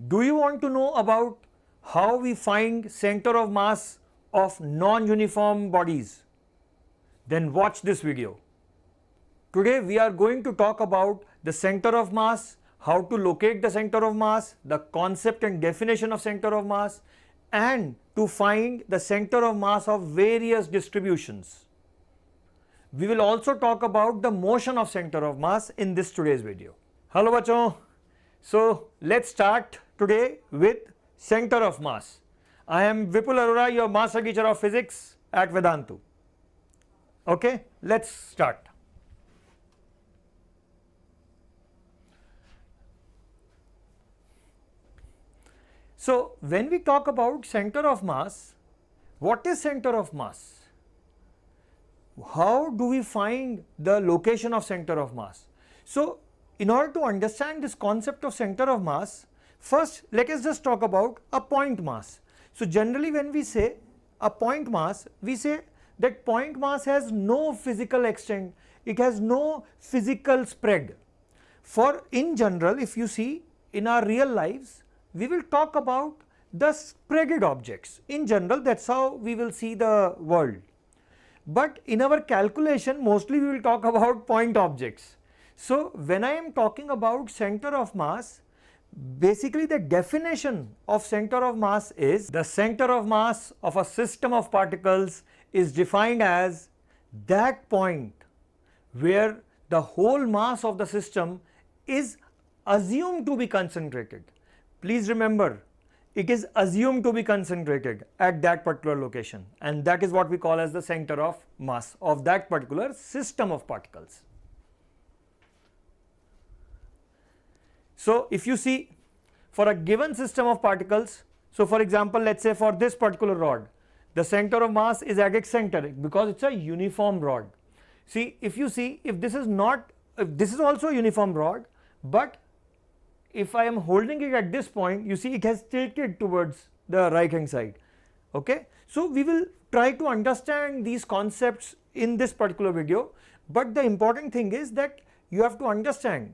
Do you want to know about how we find center of mass of non-uniform bodies? Then watch this video. Today we are going to talk about the center of mass, how to locate the center of mass, the concept and definition of center of mass, and to find the center of mass of various distributions. We will also talk about the motion of center of mass in this today's video. Hello bachon. So let's start today with center of mass. I am Vipul Arora, your master teacher of physics at Vedantu. Okay, let's start. So when we talk about center of mass, what is center of mass? How do we find the location of center of mass? So in order to understand this concept of center of mass, first let us just talk about a point mass. So generally when we say a point mass, we say that point mass has no physical extent, it has no physical spread. For in general, if you see in our real lives, we will talk about the spreaded objects. In general, that's how we will see the world. But in our calculation, mostly we will talk about point objects. So when I am talking about center of mass, basically the definition of center of mass is the center of mass of a system of particles is defined as that point where the whole mass of the system is assumed to be concentrated. Please remember, it is assumed to be concentrated at that particular location, and that is what we call as the center of mass of that particular system of particles. So if you see for a given system of particles, so for example, let's say for this particular rod, the center of mass is at its center because it's a uniform rod. See, if you see, if this is not, if this is also a uniform rod, but if I am holding it at this point, you see it has tilted towards the right hand side. Okay, so we will try to understand these concepts in this particular video, but the important thing is that you have to understand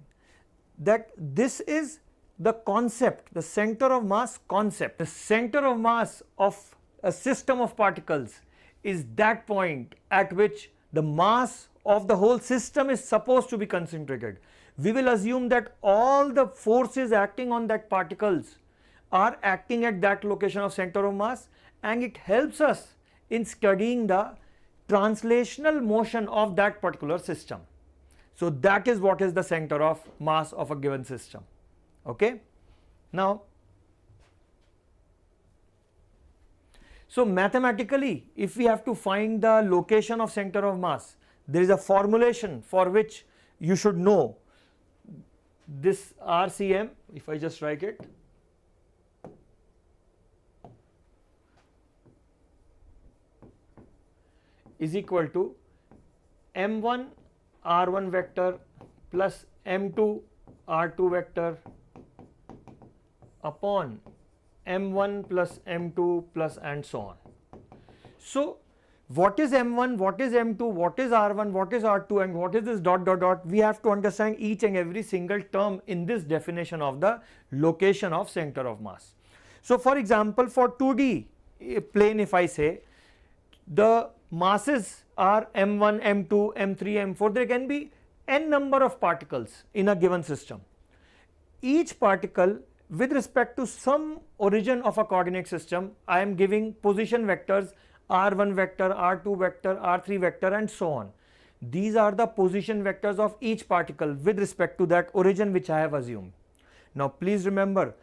that this is the concept, the center of mass concept. The center of mass of a system of particles is that point at which the mass of the whole system is supposed to be concentrated. We will assume that all the forces acting on that particles are acting at that location of center of mass, and it helps us in studying the translational motion of that particular system. So that is what is the center of mass of a given system. Okay. Now, so mathematically, if we have to find the location of center of mass, there is a formulation for which you should know. This RCM, if I just write it, is equal to M1 R1 vector plus M2 R2 vector upon M1 plus M2 plus and so on. So what is M1, what is M2, what is R1, what is R2, and what is this dot dot dot? We have to understand each and every single term in this definition of the location of center of mass. So for example, for 2D plane, if I say the masses are M1, M2, M3, M4, there can be n number of particles in a given system. Each particle with respect to some origin of a coordinate system, I am giving position vectors R1 vector, R2 vector, R3 vector, and so on. These are the position vectors of each particle with respect to that origin which I have assumed. Now please remember,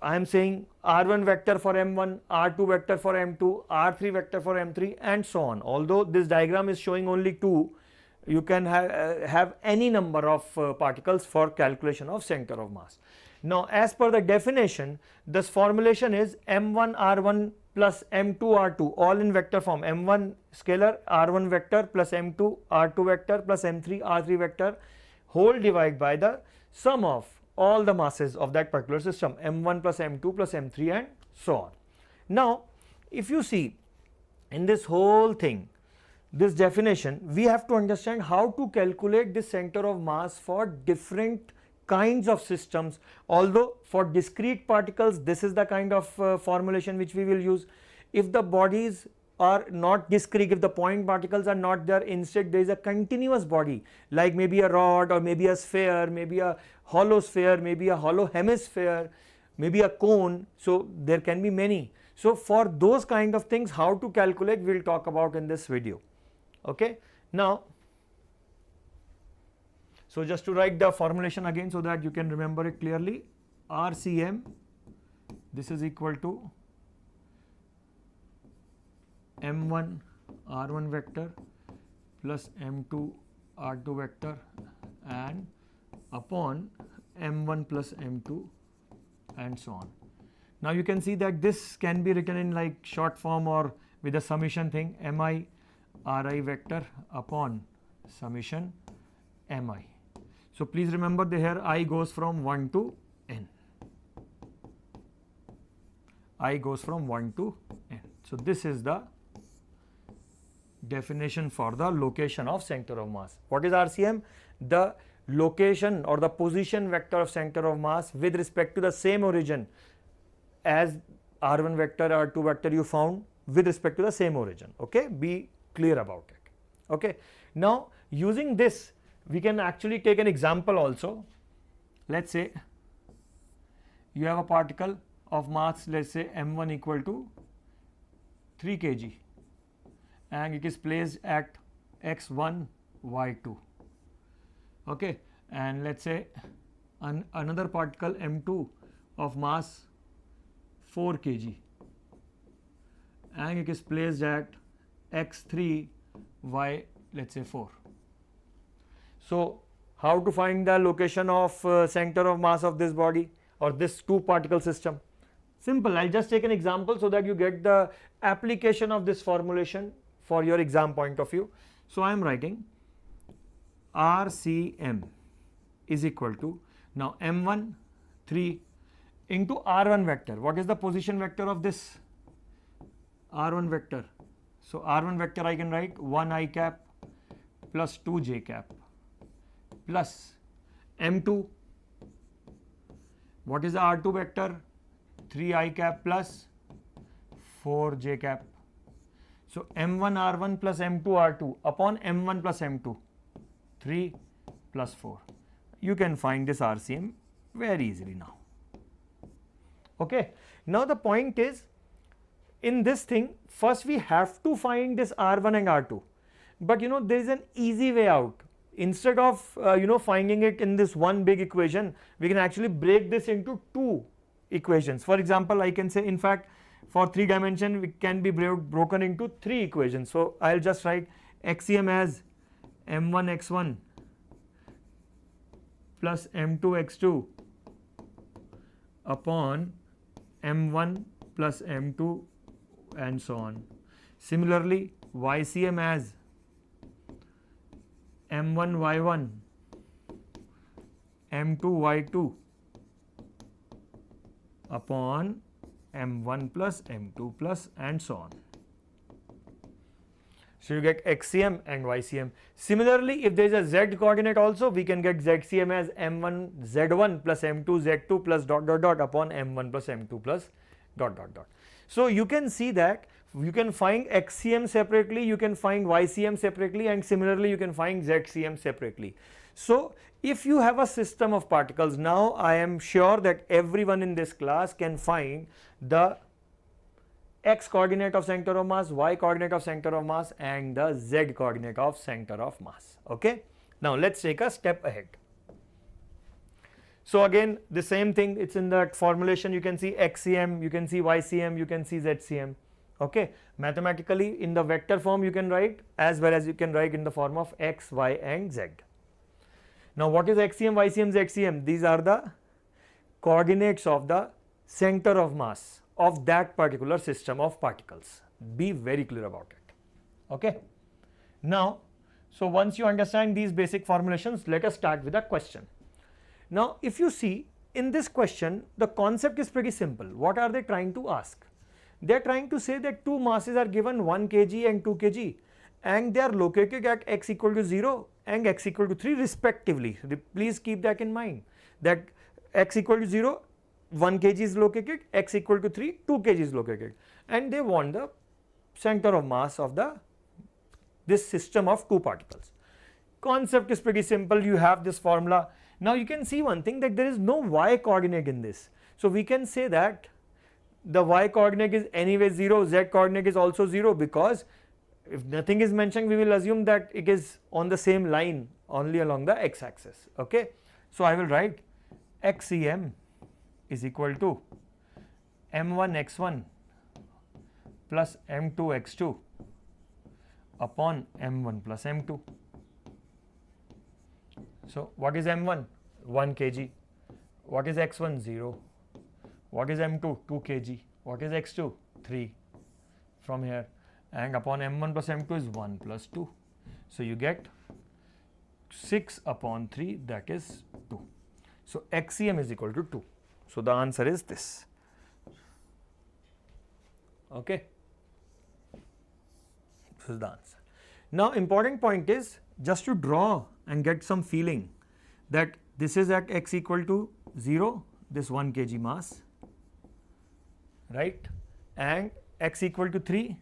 I am saying R1 vector for M1, R2 vector for M2, R3 vector for M3, and so on. Although this diagram is showing only 2, you can have any number of particles for calculation of center of mass. Now as per the definition, this formulation is M1 R1 plus M2 R2, all in vector form, M1 scalar R1 vector plus M2 R2 vector plus M3 R3 vector, whole divided by the sum of all the masses of that particular system, M1 plus M2 plus M3 and so on. Now if you see in this whole thing, this definition, we have to understand how to calculate the center of mass for different kinds of systems, although for discrete particles this is the kind of formulation which we will use. If the bodies are not discrete, if the point particles are not there, instead there is a continuous body, like maybe a rod or maybe a sphere, maybe a hollow sphere, maybe a hollow hemisphere, maybe a cone, so there can be many. So for those kind of things, how to calculate, we will talk about in this video. Okay. Now, so just to write the formulation again so that you can remember it clearly, RCM, this is equal to M1 R1 vector plus M2 R2 vector and upon M1 plus M2 and so on. Now you can see that this can be written in like short form or with a summation thing, Mi Ri vector upon summation Mi. So please remember that here I goes from 1 to n. I goes from 1 to n. So this is the definition for the location of center of mass. What is RCM? The location or the position vector of center of mass with respect to the same origin as R1 vector, R2 vector you found with respect to the same origin. Okay, be clear about it. Okay, now using this we can actually take an example also. Let's say you have a particle of mass, let's say m1 equal to 3 kg and it is placed at x1 y2. Okay, and let's say another particle m2 of mass 4 kg and it is placed at x3 y, let's say 4. So how to find the location of center of mass of this body or this two particle system? Simple, I'll just take an example so that you get the application of this formulation for your exam point of view. So I am writing RCM is equal to, now M1 3 into R1 vector. What is the position vector of this R1 vector? So R1 vector I can write 1 I cap plus 2 j cap plus M2. What is the R2 vector? 3 I cap plus 4 j cap. So M1 R1 plus M2 R2 upon M1 plus M2, 3 plus 4. You can find this RCM very easily now. Okay. Now the point is, in this thing, first we have to find this R1 and R2. But you know, there is an easy way out. Instead of finding it in this one big equation, we can actually break this into two equations. For example, I can say, in fact, for 3 dimension, it can be broken into 3 equations. So I'll just write XCM as M1 x1 plus M2 x2 upon M1 plus M2 and so on. Similarly, YCM as M1 y1 M2 y2 upon M1 plus M2 plus and so on. So you get XCM and YCM. Similarly, if there is a Z coordinate also, we can get ZCM as M1 Z1 plus M2 Z2 plus dot dot dot upon M1 plus M2 plus dot dot dot. So you can see that you can find XCM separately, you can find YCM separately, and similarly you can find ZCM separately. So if you have a system of particles, now I am sure that everyone in this class can find the X coordinate of center of mass, Y coordinate of center of mass and the Z coordinate of center of mass. Okay. Now let's take a step ahead. So again the same thing, it's in that formulation, you can see XCM, you can see YCM, you can see ZCM. Okay. Mathematically in the vector form you can write, as well as you can write in the form of X, Y and Z. Now what is XCM, YCM, ZCM? These are the coordinates of the center of mass of that particular system of particles. Be very clear about it. Okay. Now, so once you understand these basic formulations, let us start with a question. Now, if you see in this question, the concept is pretty simple. What are they trying to ask? They are trying to say that two masses are given 1 kg and 2 kg and they are located at x equal to 0 and x equal to 3 respectively. Please keep that in mind. that x equal to 0, 1 kg is located, x equal to 3, 2 kg is located, and they want the center of mass of this system of two particles. Concept is pretty simple. You have this formula. Now you can see one thing, that there is no y coordinate in this. So we can say that the y coordinate is anyway 0, z coordinate is also 0, because if nothing is mentioned, we will assume that it is on the same line only along the x axis. Okay. So I will write xEm is equal to m1 x1 plus m2 x2 upon m1 plus m2. So what is m1? 1 kg. What is x1? 0. What is m2? 2 kg. What is x2? 3 from here, and upon m1 plus m2 is 1 plus 2. So you get 6 upon 3, that is 2. So xEm is equal to 2. So the answer is this. Okay. This is the answer. Now important point is just to draw and get some feeling that this is at x equal to 0, this 1 kg mass, right, and x equal to 3,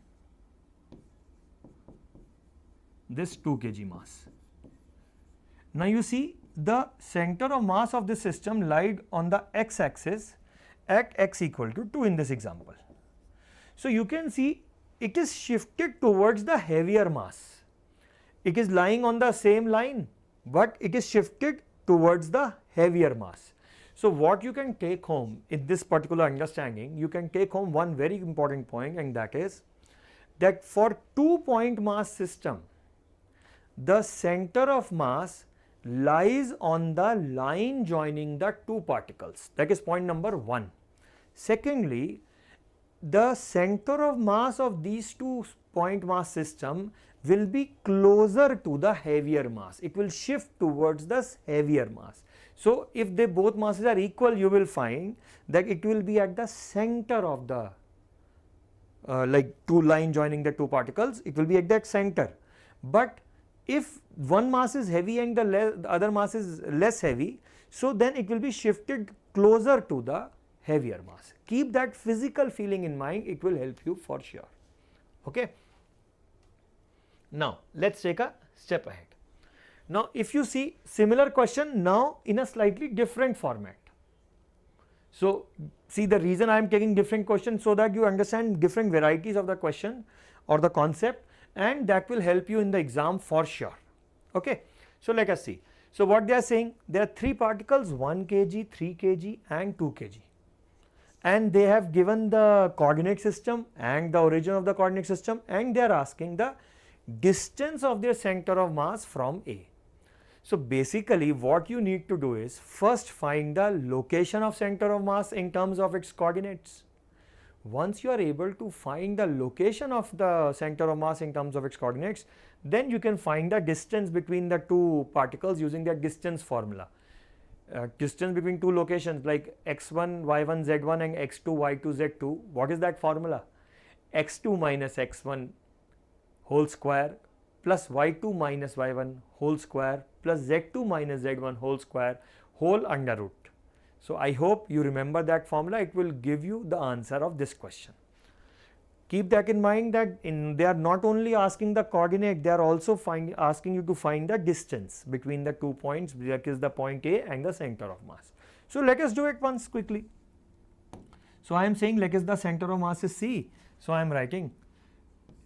this 2 kg mass. Now you see the center of mass of this system lied on the x axis at x equal to 2 in this example. So you can see it is shifted towards the heavier mass. It is lying on the same line, but it is shifted towards the heavier mass. So what you can take home in this particular understanding, you can take home one very important point, and that is that for 2-point mass system, the center of mass lies on the line joining the two particles. That is point number 1. Secondly, the center of mass of these 2-point mass system will be closer to the heavier mass. It will shift towards the heavier mass. So if they both masses are equal, you will find that it will be at the center of the like two line joining the two particles, it will be at that center. But if one mass is heavy and the other mass is less heavy, so then it will be shifted closer to the heavier mass. Keep that physical feeling in mind, it will help you for sure. Okay. Now let's take a step ahead. Now if you see similar question now in a slightly different format. So see, the reason I am taking different questions so that you understand different varieties of the question or the concept, and that will help you in the exam for sure. Okay. So let us see. So what they are saying, there are 3 particles, 1 kg, 3 kg and 2 kg, and they have given the coordinate system and the origin of the coordinate system, and they are asking the distance of their center of mass from A. So basically what you need to do is first find the location of center of mass in terms of its coordinates. Once you are able to find the location of the center of mass in terms of its coordinates, then you can find the distance between the two particles using their distance formula. Distance between two locations like x1 y1 z1 and x2 y2 z2, what is that formula? x2 minus x1 whole square plus y2 minus y1 whole square plus z2 minus z1 whole square whole under root. So I hope you remember that formula, it will give you the answer of this question. Keep that in mind that they are not only asking the coordinate, they are also asking you to find the distance between the 2 points, that is the point A and the center of mass. So let us do it once quickly. So I am saying let us the center of mass is C. So I am writing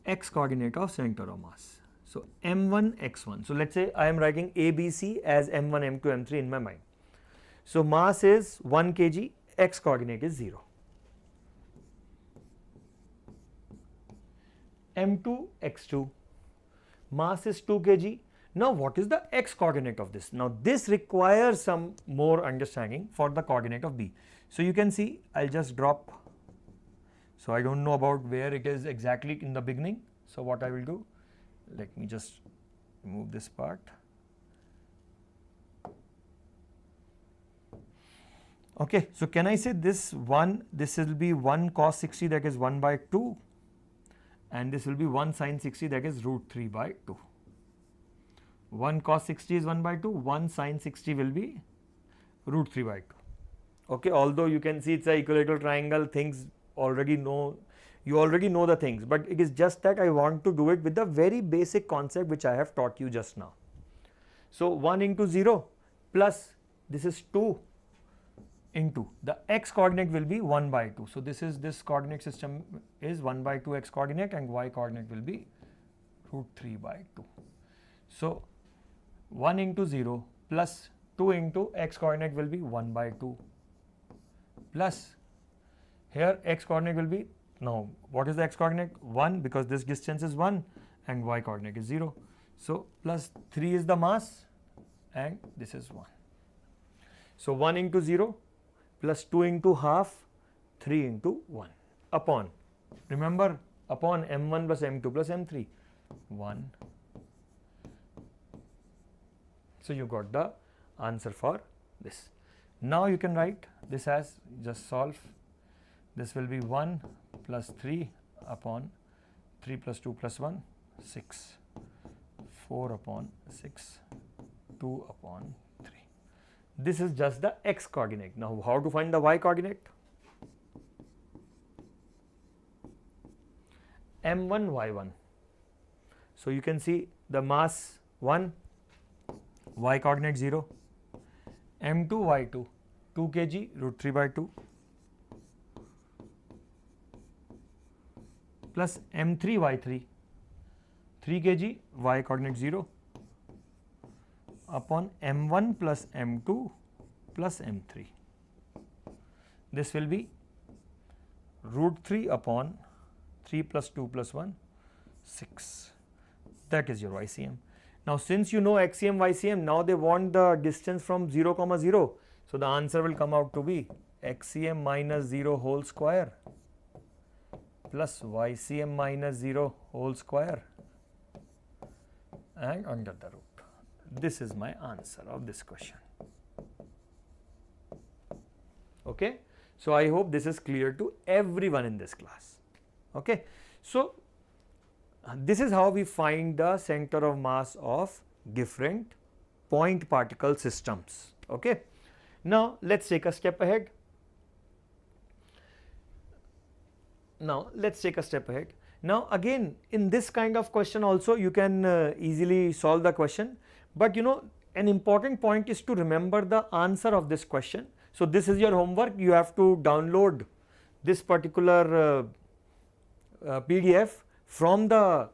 x coordinate of center of mass. So m1 x1. So let's say I am writing ABC as m1 m2 m3 in my mind. So mass is 1 kg, x coordinate is 0. m2 x2, mass is 2 kg. Now what is the x coordinate of this? Now this requires some more understanding for the coordinate of B. So you can see I'll just drop. So I don't know about where it is exactly in the beginning. So what I will do, let me just remove this part. Okay, so can I say this will be 1 cos 60, that is 1 by 2, and this will be 1 sin 60, that is root 3 by 2. 1 cos 60 is 1 by 2, 1 sin 60 will be root 3 by 2. Okay, although you can see it's a equilateral triangle, things already know, you already know the things, but it is just that I want to do it with the very basic concept which I have taught you just now. So 1 into 0 plus this is 2 into the x coordinate will be 1 by 2. So this coordinate system is 1 by 2 x coordinate and y coordinate will be root 3 by 2. So 1 into 0 plus 2 into x coordinate will be 1 by 2 plus here x coordinate will be, now what is the x coordinate? 1, because this distance is 1 and y coordinate is 0. So plus 3 is the mass and this is 1. So 1 into 0 plus 2 into half, 3 into 1 upon, remember, upon m1 plus m2 plus m3, 1. So you got the answer for this. Now you can write this as, just solve, this will be 1 plus 3 upon 3 plus 2 plus 1, 6, 4 upon 6, 2 upon 3. This is just the x coordinate. Now how to find the y coordinate? m1 y1. So you can see the mass 1, y coordinate 0, m2 y2, 2 kg root 3 by 2 plus m3 y3, 3 kg y coordinate 0 upon m1 plus m2 plus m3. This will be root 3 upon 3 plus 2 plus 1, 6. That is your YCM. Now since you know XCM, YCM, now they want the distance from 0, 0. So the answer will come out to be XCM minus 0 whole square plus YCM minus 0 whole square and under the root. This is my answer of this question. Okay. So I hope this is clear to everyone in this class. Okay. So this is how we find the center of mass of different point particle systems. Okay. Now let's take a step ahead. Now again, in this kind of question also you can easily solve the question, but you know, an important point is to remember the answer of this question. So this is your homework. You have to download this particular PDF from the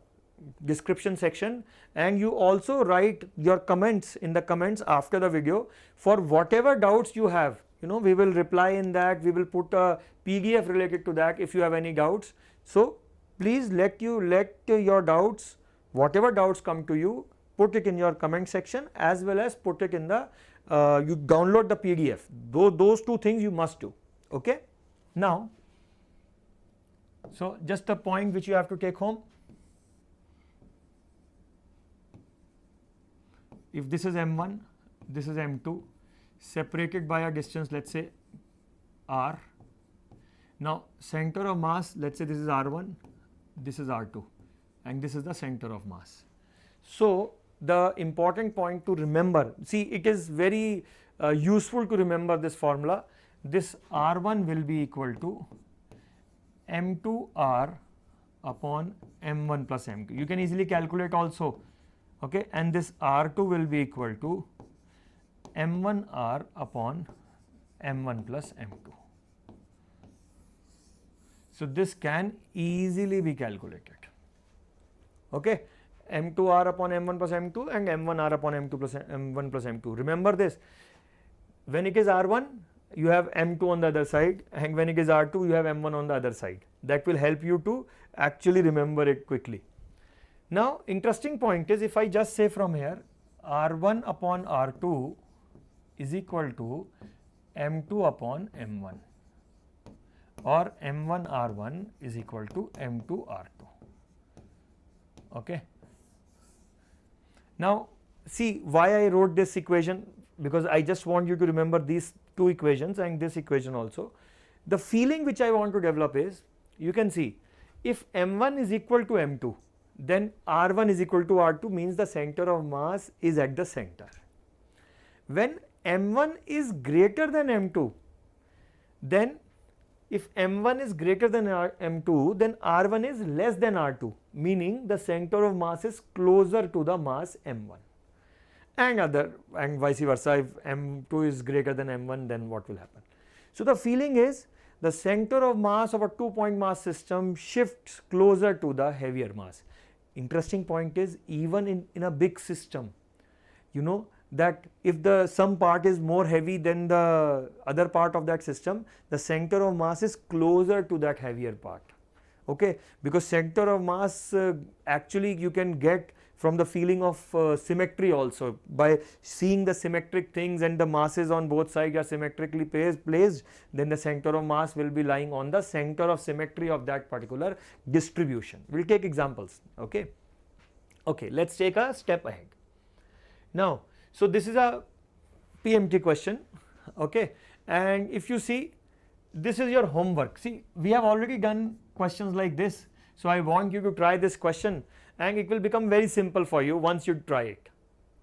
description section, and you also write your comments in the comments after the video for whatever doubts you have. You know, we will reply in that, we will put a PDF related to that if you have any doubts. So please let your doubts, whatever doubts come to you, put it in your comment section as well as put it in the you download the PDF. Those two things you must do. Okay. Now, so just a point which you have to take home. If this is m1, this is m2, separated by a distance, let's say r. Now center of mass, let's say this is r1, this is r2, and this is the center of mass. So the important point to remember, see, it is very useful to remember this formula. This r1 will be equal to m2r upon m1 plus m2. You can easily calculate also. Okay, and this r2 will be equal to m1r upon m1 plus m2. So this can easily be calculated. Okay, m2r upon m1 plus m2 and m1r upon m2 plus m1 plus m2. Remember this, when it is r1 you have m2 on the other side, and when it is r2 you have m1 on the other side. That will help you to actually remember it quickly. Now interesting point is, if I just say from here r1 upon r2 is equal to m2 upon m1, or m1 r1 is equal to m2 r2. Okay. Now see why I wrote this equation, because I just want you to remember these two equations and this equation also. The feeling which I want to develop is, you can see, if m1 is equal to m2, then r1 is equal to r2 means the center of mass is at the center. When M1 is greater than M2, then if M1 is greater than M2, then R1 is less than R2, meaning the center of mass is closer to the mass M1, and vice versa. If M2 is greater than M1, then what will happen? So the feeling is the center of mass of a 2-point mass system shifts closer to the heavier mass. Interesting point is, even in a big system, you know that if some part is more heavy than the other part of that system, the center of mass is closer to that heavier part, okay, because center of mass actually you can get from the feeling of symmetry also. By seeing the symmetric things and the masses on both sides are symmetrically placed, then the center of mass will be lying on the center of symmetry of that particular distribution. We will take examples, okay. Okay, let us take a step ahead. Now, so this is a PMT question, okay, and if you see, this is your homework. See, we have already done questions like this, so I want you to try this question, and it will become very simple for you once you try it,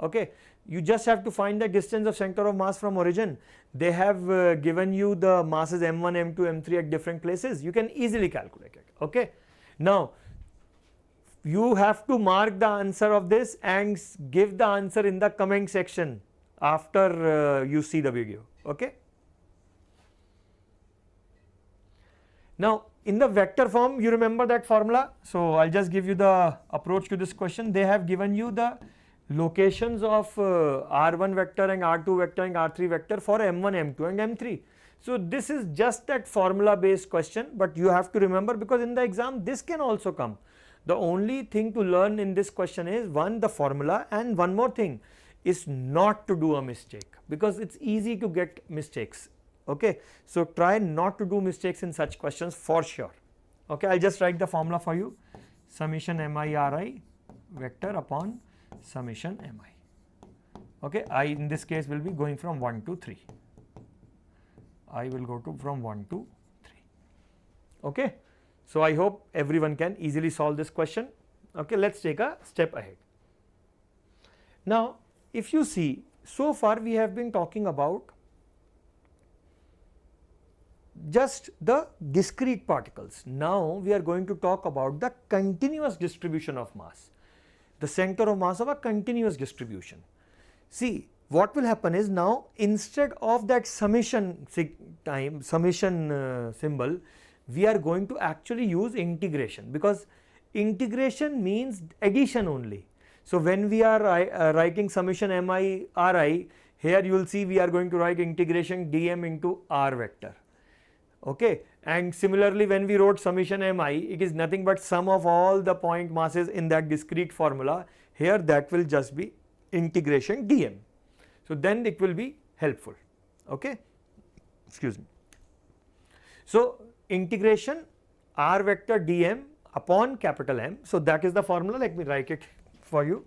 okay. You just have to find the distance of center of mass from origin. They have given you the masses M1, M2, M3 at different places. You can easily calculate it, okay. Now, you have to mark the answer of this and give the answer in the comment section after you see the video, okay. Now, in the vector form, you remember that formula. So, I will just give you the approach to this question. They have given you the locations of R1 vector and R2 vector and R3 vector for M1, M2 and M3. So, this is just that formula based question, but you have to remember, because in the exam this can also come. The only thing to learn in this question is, one, the formula, and one more thing is not to do a mistake, because it is easy to get mistakes, okay. So, try not to do mistakes in such questions for sure, okay. I will just write the formula for you: summation mi ri vector upon summation mi, okay. I in this case will be going from 1 to 3, I will go to from 1 to 3, okay. So, I hope everyone can easily solve this question, okay. Let us take a step ahead. Now, if you see, so far we have been talking about just the discrete particles. Now, we are going to talk about the continuous distribution of mass, the center of mass of a continuous distribution. See, what will happen is, now instead of that summation symbol, we are going to actually use integration, because integration means addition only. So, when we are writing summation mi ri, here you will see we are going to write integration dm into r vector, okay. And similarly, when we wrote summation mi, it is nothing but sum of all the point masses in that discrete formula. Here that will just be integration dm. So, then it will be helpful, okay. Excuse me. So, integration r vector dm upon capital M. So, that is the formula. Let me write it for you.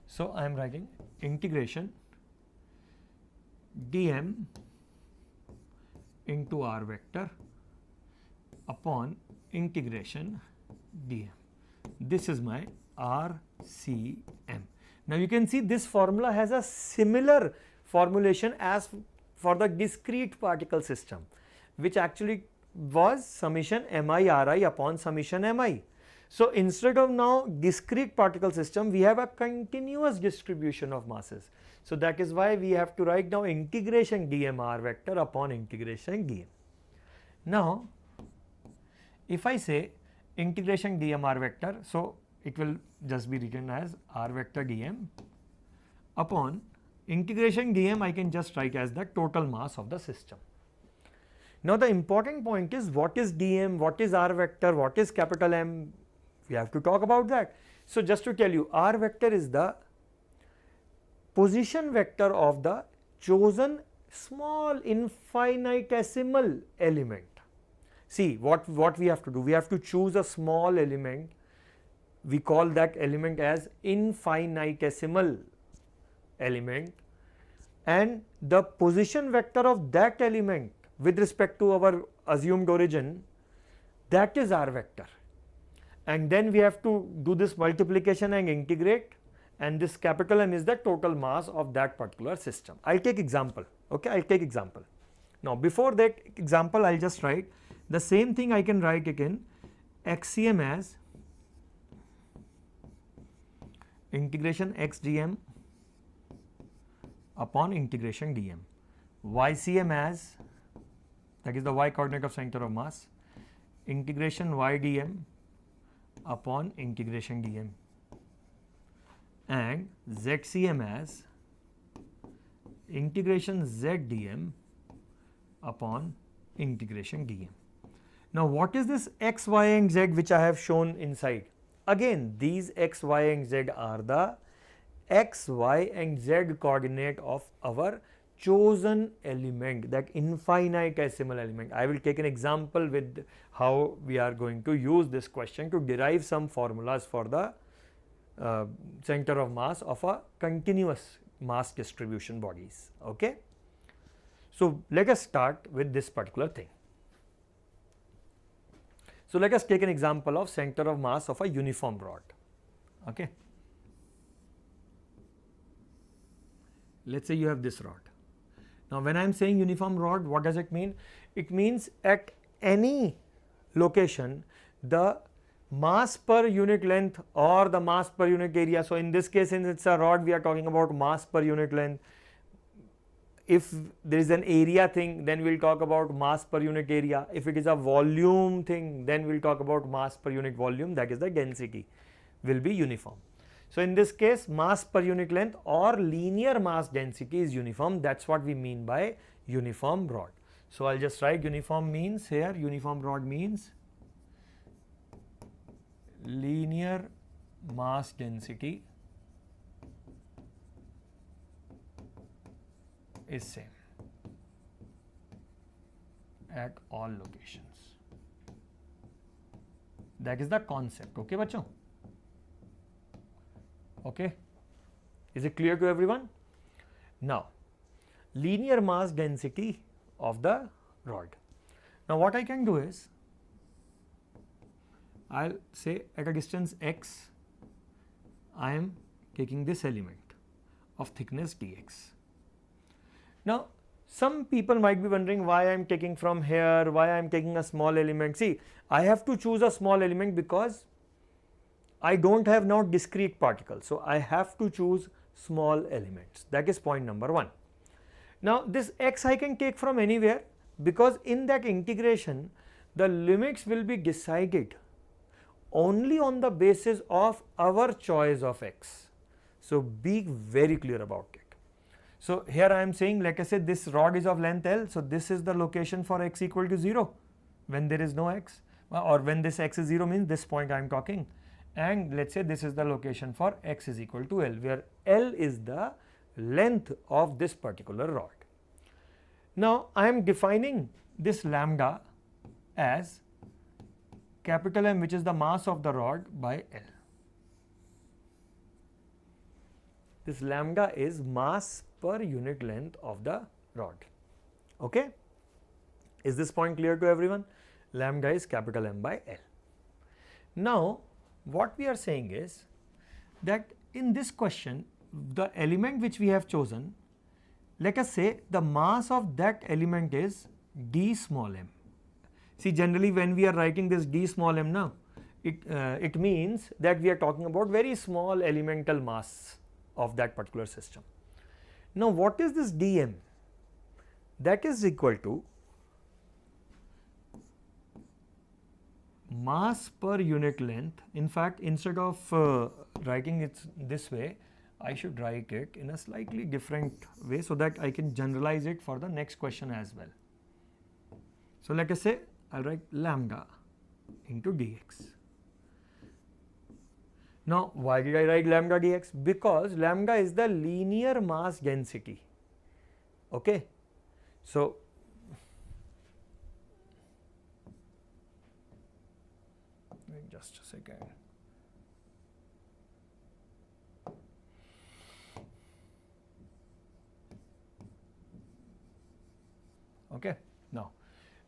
So, I am writing integration dm into r vector upon integration dm. This is my RCM. Now, you can see this formula has a similar formulation as for the discrete particle system, which actually was summation mi ri upon summation mi. So, instead of now discrete particle system, we have a continuous distribution of masses. So, that is why we have to write now integration dm r vector upon integration dm. Now, if I say integration dm r vector, so it will just be written as r vector dm upon integration dm. I can just write as the total mass of the system. Now, the important point is, what is dm, what is r vector, what is capital M, we have to talk about that. So, just to tell you, r vector is the position vector of the chosen small infinitesimal element. See, what we have to do, we have to choose a small element, we call that element as infinitesimal element, and the position vector of that element with respect to our assumed origin, that is r vector. And then we have to do this multiplication and integrate, and this capital M is the total mass of that particular system. I'll take example, okay, I'll take example. Now before that example, I'll just write the same thing. I can write again XCM as integration x dm upon integration dm, YCM as, that is the y coordinate of center of mass, integration y dm upon integration dm, and ZCM as integration z dm upon integration dm. Now what is this x, y and z which I have shown inside? Again, these x, y and z are the x, y and z coordinate of our chosen element, that infinitesimal element. I will take an example with how we are going to use this question to derive some formulas for the center of mass of a continuous mass distribution bodies. Okay. So let us start with this particular thing. So let us take an example of center of mass of a uniform rod. Okay. Let's say you have this rod. Now when I am saying uniform rod, what does it mean? It means at any location the mass per unit length or the mass per unit area. So in this case, since it's a rod, we are talking about mass per unit length. If there is an area thing, then we'll talk about mass per unit area. If it is a volume thing, then we'll talk about mass per unit volume, that is the density will be uniform. So in this case, mass per unit length or linear mass density is uniform. That's what we mean by uniform rod. So I'll just write uniform means here, uniform rod means linear mass density is same at all locations. That is the concept. Okay, bachcho? Okay, is it clear to everyone? Now, linear mass density of the rod. Now what I can do is, I'll say at a distance x, I am taking this element of thickness dx. Now some people might be wondering why I am taking from here, why I am taking a small element. See, I have to choose a small element because I don't have now discrete particles. So I have to choose small elements. That is point number one. Now this x I can take from anywhere, because in that integration the limits will be decided only on the basis of our choice of x. So be very clear about it. So here I am saying, like I said, this rod is of length L. So this is the location for x equal to 0 when there is no x, or when this x is 0 means this point I am talking. And let's say this is the location for x is equal to L, where L is the length of this particular rod. Now I am defining this lambda as capital M, which is the mass of the rod, by L. This lambda is mass per unit length of the rod. Okay, is this point clear to everyone? Lambda is capital M by L. Now what we are saying is that in this question, the element which we have chosen, let us say the mass of that element is d small m. See, generally when we are writing this d small m now, it means that we are talking about very small elemental mass of that particular system. Now what is this dm? That is equal to mass per unit length. In fact, instead of writing it this way, I should write it in a slightly different way so that I can generalize it for the next question as well. So let us say I will write lambda into dx. Now why did I write lambda dx? Because lambda is the linear mass density. Okay, so just a second. Okay, now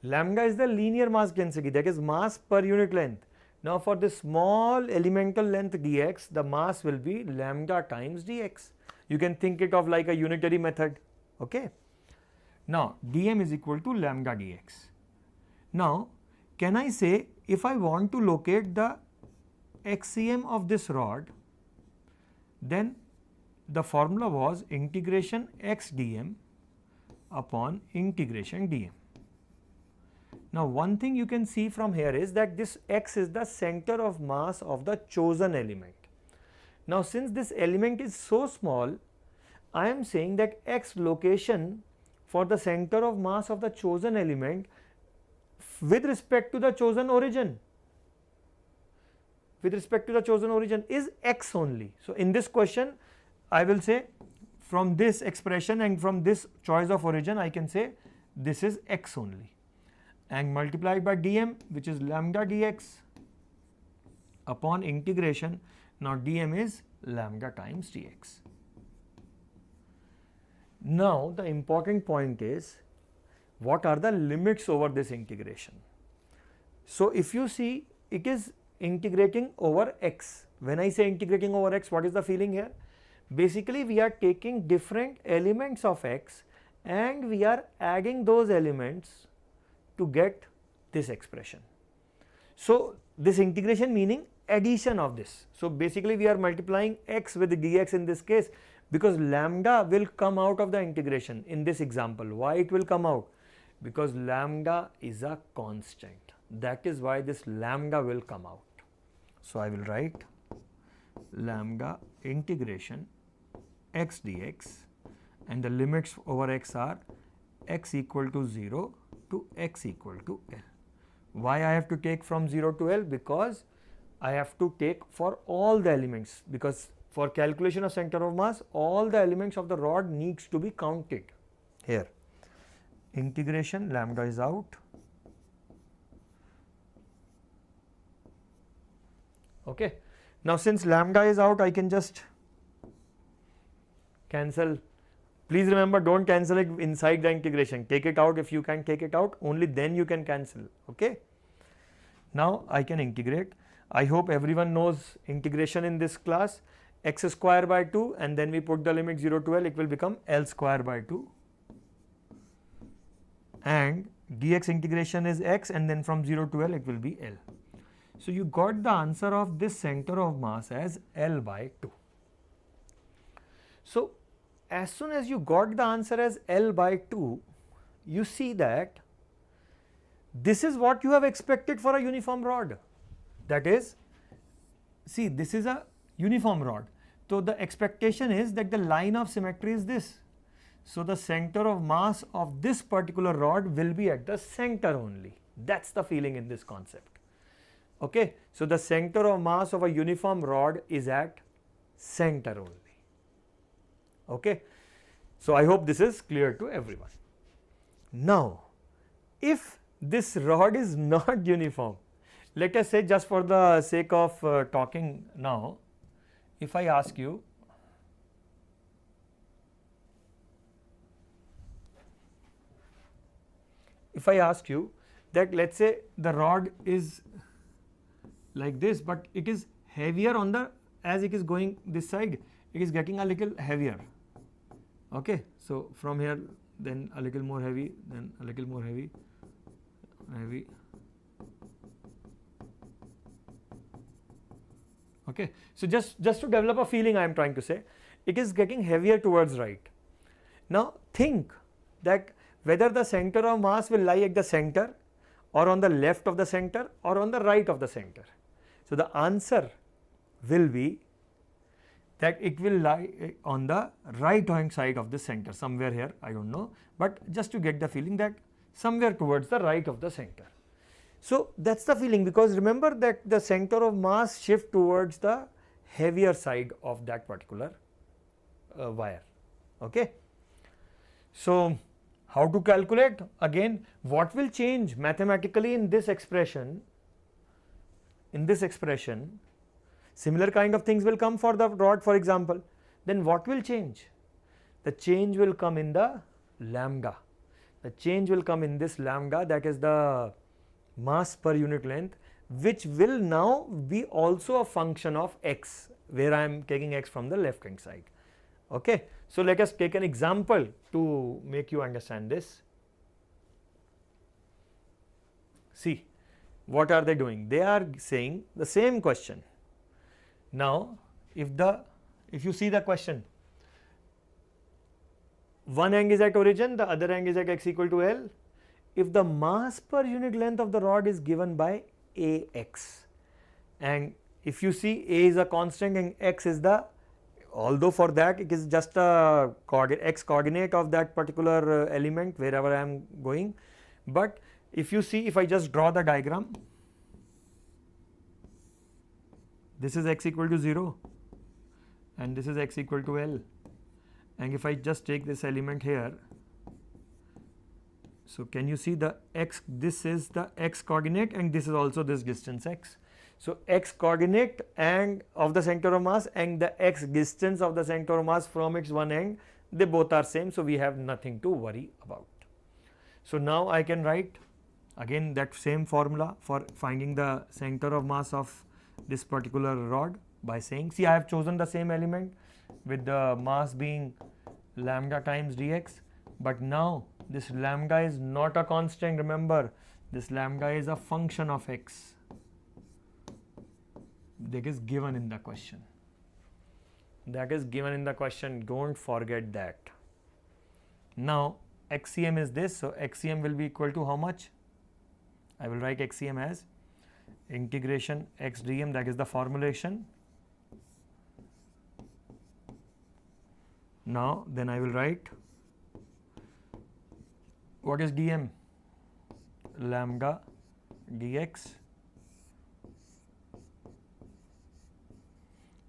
lambda is the linear mass density, that is mass per unit length. Now for this small elemental length dx, the mass will be lambda times dx. You can think it of like a unitary method. Okay. Now dm is equal to lambda dx. Now can I say, if I want to locate the XCM of this rod, then the formula was integration x dm upon integration dm. Now one thing you can see from here is that this x is the center of mass of the chosen element. Now since this element is so small, I am saying that x location for the center of mass of the chosen element with respect to the chosen origin, is x only. So in this question I will say, from this expression and from this choice of origin, I can say this is x only, and multiplied by dm, which is lambda dx upon integration. Now dm is lambda times dx. Now the important point is, what are the limits over this integration? So if you see, it is integrating over x. When I say integrating over x, what is the feeling here? Basically we are taking different elements of x and we are adding those elements to get this expression. So this integration meaning addition of this. So basically we are multiplying x with dx in this case, because lambda will come out of the integration in this example. Why it will come out? Because lambda is a constant. That is why this lambda will come out. So I will write lambda integration x dx, and the limits over x are x equal to 0 to x equal to L. Why I have to take from 0 to L? Because I have to take for all the elements, because for calculation of center of mass, all the elements of the rod needs to be counted here. Integration, lambda is out. Okay. Now since lambda is out, I can just cancel. Please remember, don't cancel it inside the integration. Take it out if you can take it out, only then you can cancel. Okay. Now I can integrate. I hope everyone knows integration in this class. X square by 2, and then we put the limit 0 to L, it will become L square by 2. And dx integration is x, and then from 0 to L it will be L. So you got the answer of this center of mass as L by 2. So as soon as you got the answer as L by 2, you see that this is what you have expected for a uniform rod. That is, see, this is a uniform rod. So the expectation is that the line of symmetry is this. So the center of mass of this particular rod will be at the center only. That's the feeling in this concept. Okay. So the center of mass of a uniform rod is at center only. Okay. So I hope this is clear to everyone. Now, if this rod is not uniform, let us say, just for the sake of talking now, if I ask you, that let us say the rod is like this, but it is heavier on the, as it is going this side, it is getting a little heavier. Okay. So from here, then a little more heavy, then a little more heavy, heavy. Okay. So just to develop a feeling, I am trying to say, it is getting heavier towards right. Now think that whether the center of mass will lie at the center, or on the left of the center, or on the right of the center. So the answer will be that it will lie on the right hand side of the center, somewhere here, I don't know, but just to get the feeling that somewhere towards the right of the center. So that's the feeling, because remember that the center of mass shift towards the heavier side of that particular wire. Okay. So how to calculate? Again, what will change mathematically in this expression? Similar kind of things will come for the rod, for example. Then what will change? The change will come in the lambda. The change will come in this lambda, that is the mass per unit length. which will now be also a function of x, where I am taking x from the left hand side. Okay. So, let us take an example to make you understand this. See, what are they doing? They are saying the same question. Now, if you see the question, one end is at origin, the other end is at x equal to L. If the mass per unit length of the rod is given by Ax, and if you see A is a constant and x is the, although for that it is just a x coordinate of that particular element wherever I am going, but if you see, if I just draw the diagram, this is x equal to 0 and this is x equal to L, and if I just take this element here, so can you see the x, this is the x coordinate and this is also this distance x. So, x coordinate and of the center of mass and the x distance of the center of mass from its one end, they both are same. So, we have nothing to worry about. So, now I can write again that same formula for finding the center of mass of this particular rod by saying, see, I have chosen the same element with the mass being lambda times dx, but now this lambda is not a constant. Remember, this lambda is a function of x that is given in the question. That is given in the question, don't forget that. Now, xcm is this, so xcm will be equal to how much? I will write xcm as integration x dm, that is the formulation. Now, then I will write, what is dm? Lambda dx.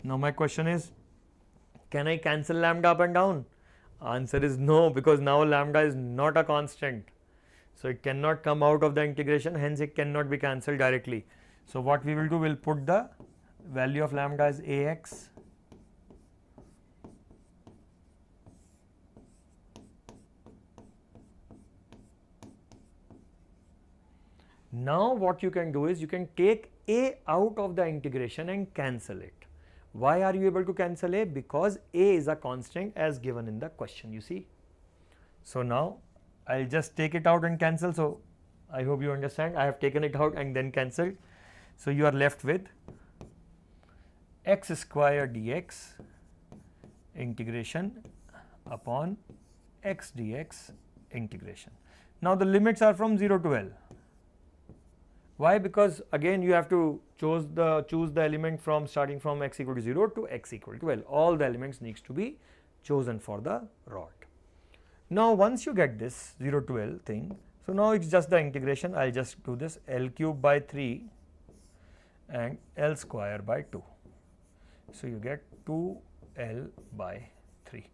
Now, my question is, can I cancel lambda up and down? Answer is no, because now lambda is not a constant. So, it cannot come out of the integration, hence it cannot be cancelled directly. So, what we will do, we will put the value of lambda as Ax now what you can do is you can take A out of the integration and cancel it. Why are you able to cancel A? Because A is a constant as given in the question, you see. So, now I will just take it out and cancel. So, I hope you understand, I have taken it out and then cancelled. So, you are left with x square dx integration upon x dx integration. Now, the limits are from 0 to L. Why? Because again you have to choose the element from starting from x equal to 0 to x equal to L. All the elements needs to be chosen for the rod. Now, once you get this 0 to L thing, so now it is just the integration. I will just do this L cube by 3 and L square by 2. So, you get 2L by 3,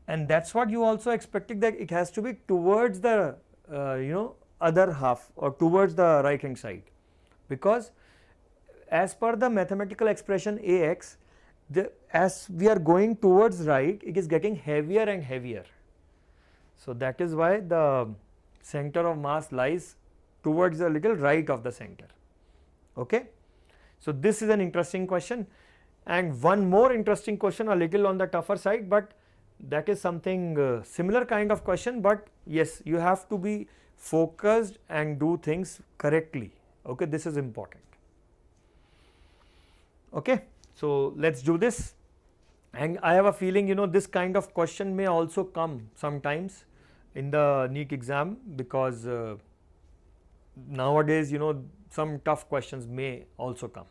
and that is what you also expected, that it has to be towards the other half or towards the right hand side, because as per the mathematical expression Ax, as we are going towards right, it is getting heavier and heavier. So, that is why the center of mass lies towards the little right of the center. Okay. So, this is an interesting question, and one more interesting question, a little on the tougher side, but that is something similar kind of question, but yes, you have to be focused and do things correctly. Okay, this is important. Okay, so let's do this, and I have a feeling this kind of question may also come sometimes in the NEET exam, because nowadays some tough questions may also come.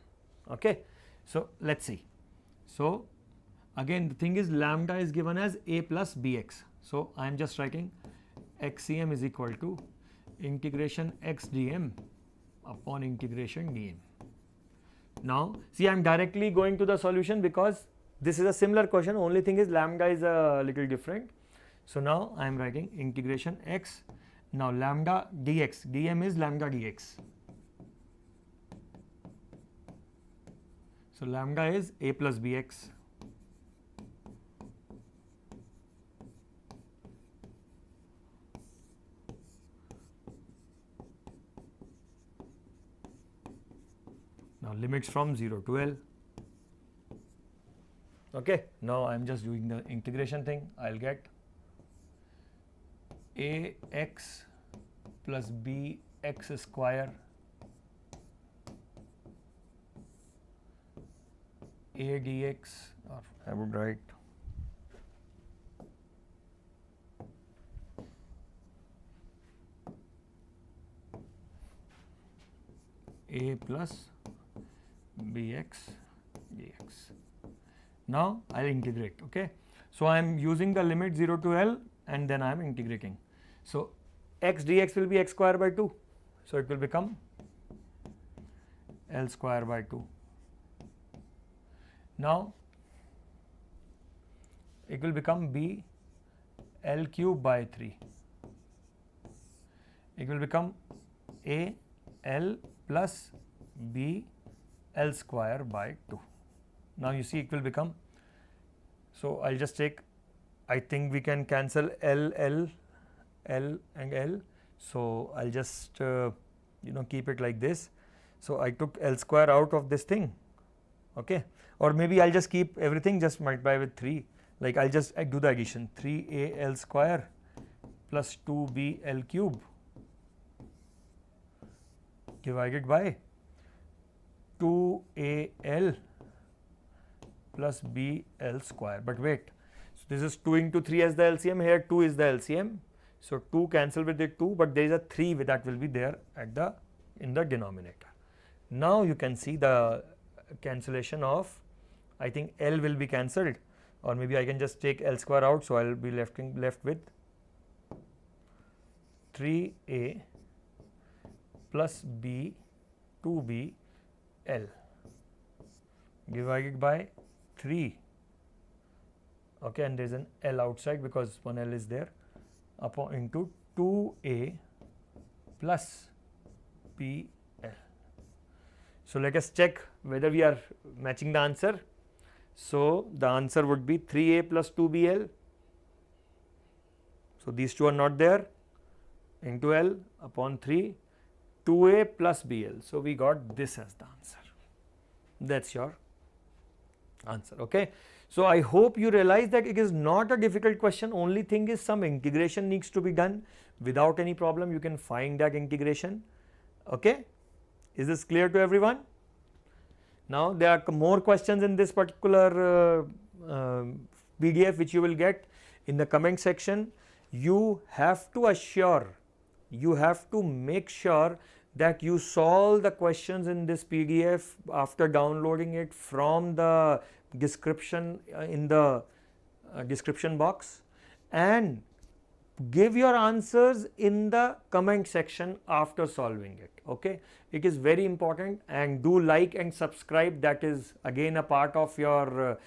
Okay, so let's see. So again, the thing is, lambda is given as a plus bx. So I am just writing xcm is equal to integration x dm upon integration dm. Now see, I am directly going to the solution because this is a similar question, only thing is lambda is a little different. So now I am writing integration x, now lambda dx, dm is lambda dx. So lambda is a plus bx. Now limits from 0 to L. Okay, now I am just doing the integration thing. I'll get ax plus bx square a dx, or I would write a plus bx dx. Now I'll integrate. Okay, so I am using the limit 0 to L and then I am integrating. So x dx will be x square by 2, so it will become L square by 2. Now it will become b L cube by 3. It will become a L plus b L square by 2. Now you see it will become, so I'll just take, I think we can cancel L and L, so I'll just keep it like this. So I took L square out of this thing, okay, or maybe I'll just keep everything, just multiply with 3, like I do the addition, 3a L square plus 2b L cube divided by 2a L plus b L square. But wait, so this is 2 into 3 as the LCM, here 2 is the LCM, so 2 cancel with it 2, but there is a 3 that will be there at in the denominator. Now you can see the cancellation of, I think L will be cancelled, or maybe I can just take L square out, so I will be left with 3a plus b 2b L divided by 3, okay, and there is an L outside because one L is there, upon into 2a plus b L. So let us check whether we are matching the answer. So the answer would be 3a plus 2bl. So these two are not there, into L upon 3, 2a plus bl. So we got this as the answer. That's your answer. Okay. So I hope you realize that it is not a difficult question. Only thing is some integration needs to be done. Without any problem you can find that integration. Okay. Is this clear to everyone? Now there are more questions in this particular PDF which you will get in the comment section. You have to make sure that you solve the questions in this PDF after downloading it from the description in the description box, and give your answers in the comment section after solving it. Okay, it is very important, and do like and subscribe. That is again a part of your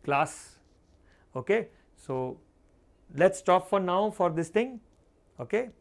class. Okay, so let's stop for now for this thing. Okay.